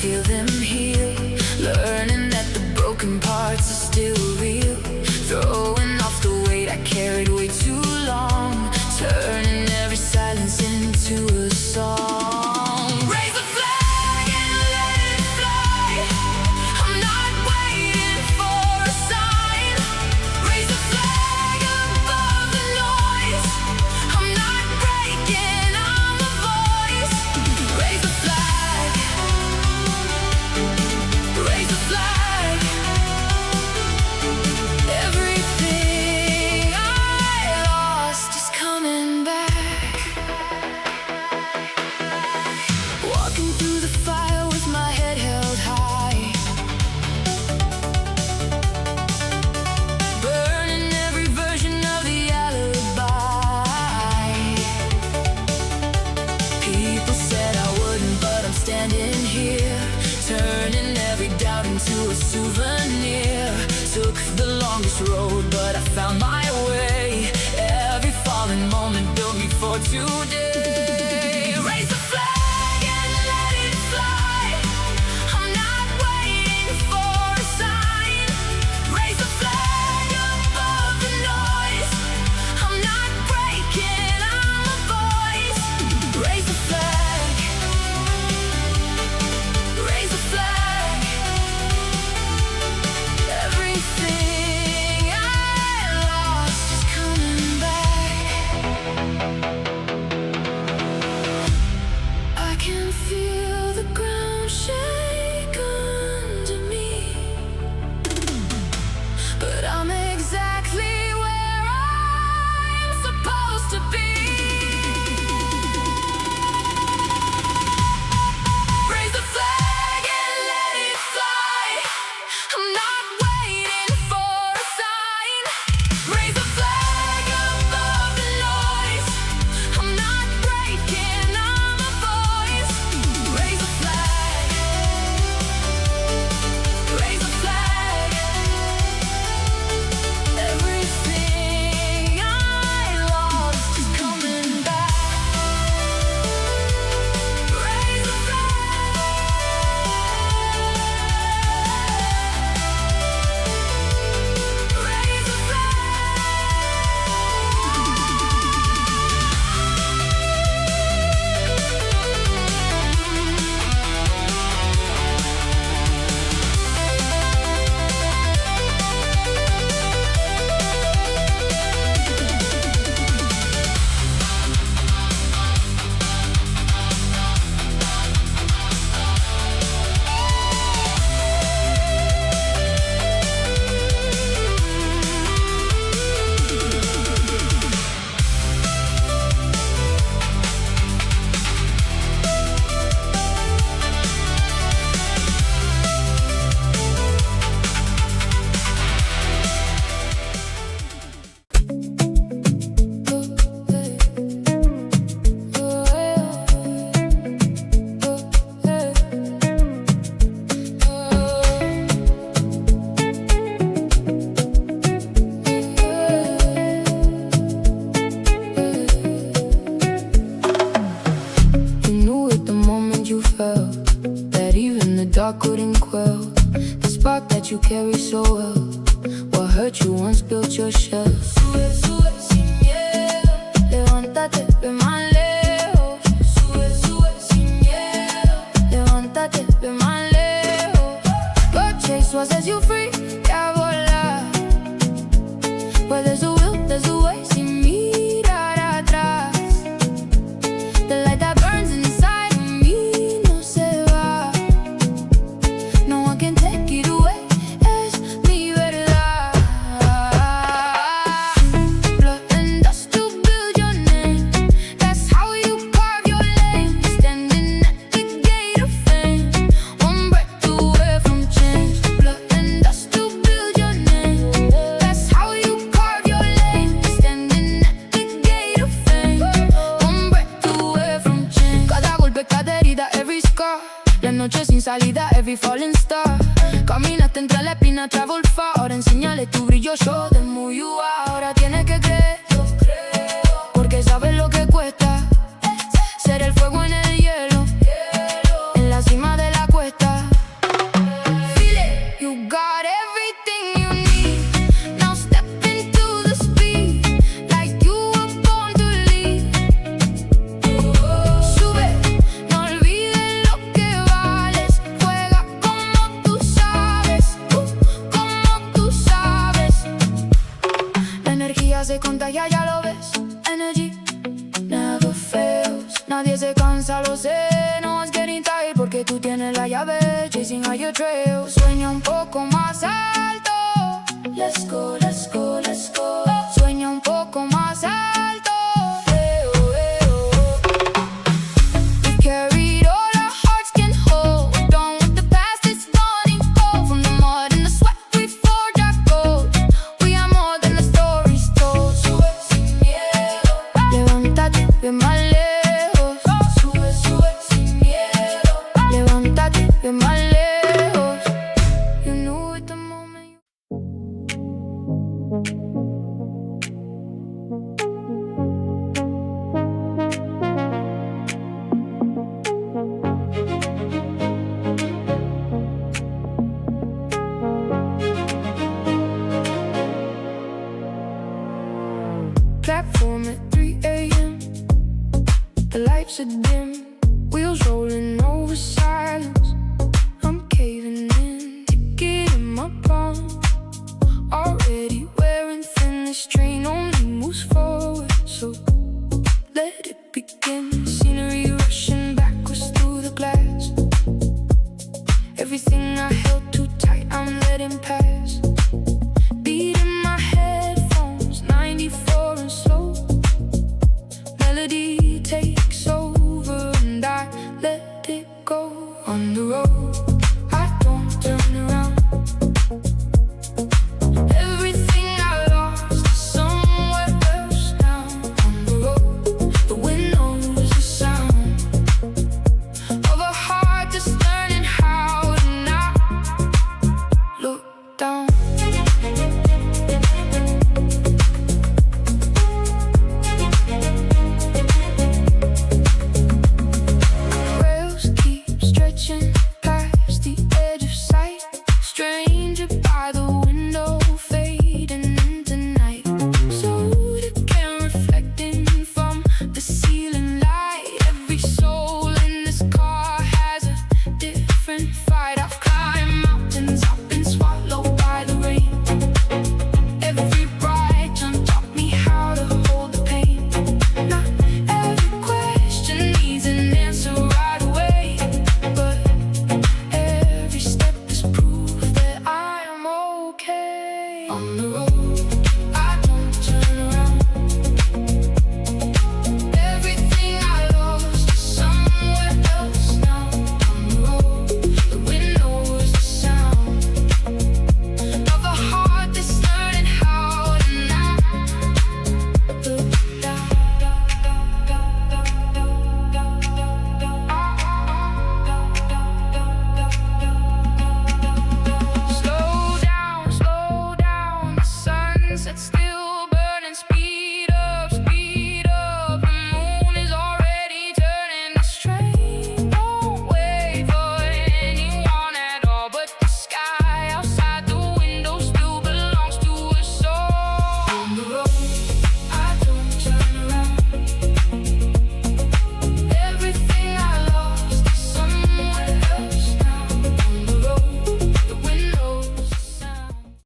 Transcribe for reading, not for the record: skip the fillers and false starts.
feel them heal, learning that the broken parts are still real. Throwing off the weight I carried way too long, turning every silence into a song. Raise a flag and let it fly. I'm not waiting for a sign. Raise a flag above the noise. I'm not breaking, I'm a voice. Raise a flag. Raise a flag. Everything I lost is coming back. Walking through the fire with my head held high, burning every version of the alibi. People said I wouldn't, but I'm standing here, turning every doubt into a souvenir. Took the longest road, but I found my way. Every fallen moment built me for today. Raise the flag and let it fly. I'm not waiting for a sign. Raise the flag above the noise. I'm not breaking, I'm a voice. Raise the flag. Raise the flag. Everything I lost is coming back. I can feel the ground shake under me, but I'm exactly where I'm supposed to be. Raise the flag and let it fly. I'm not waiting for a sign. Raise the flag above the noise. I'm not breaking, I'm a voice. Raise a flag. Raise a flag. Everything I lost is coming back. Raise a flag. Raise a You knew at the moment you felt that even the dark couldn't quell the spark that you carry so well. What hurt you once built your shell. Sube, sube sin miedo, levántate, ve más lejos. Sube, sube sin miedo, levántate, ve más lejos. Go chase what sets you free, ya volar. Where there's a will, there's a way, sin mirar atrás. The light that burns inside of me no se va. No one can take it away, es mi verdad. Blood and dust to build your name, that's how you carve your lane. Standing at the gate of fame, one breath away from change. Blood and dust to build your name, that's how you carve your lane. Standing at the gate of fame, one breath away from change. Cada golpe, cada herida, every scar. La noche sin salida, every falling star. Caminaste entre la espina, travel far. Ahora enséñale tu brillo, show them who you are. Ahora tienes que creer, porque sabes lo que cuesta ser el fuego en el hielo, en la cima de la cuesta. llave, chasing all your trails. Sueña un poco más alto. Let's go, let's go, let's go. Sueña un poco más alto. We've carried all our hearts can hold. Done with the past, it's dawning cold. From the mud and the sweat, we forged our gold. We are more than the stories told. Sube sin miedo. Levántate, ve más lejos. Sube, sube sin miedo. Levántate, ve más lejos. You knew it the moment you... Platform at 3 a.m. The lights are dim, wheels rolling over silence. I'm caving in, ticket in my palm. Already wearing thin, this train only moves forward. So let it begin. Scenery rushing backwards through the glass. Everything I held too tight, I'm letting pass. Beat in my headphones, 94 and slow. Melody takes over and I let it go. On the road,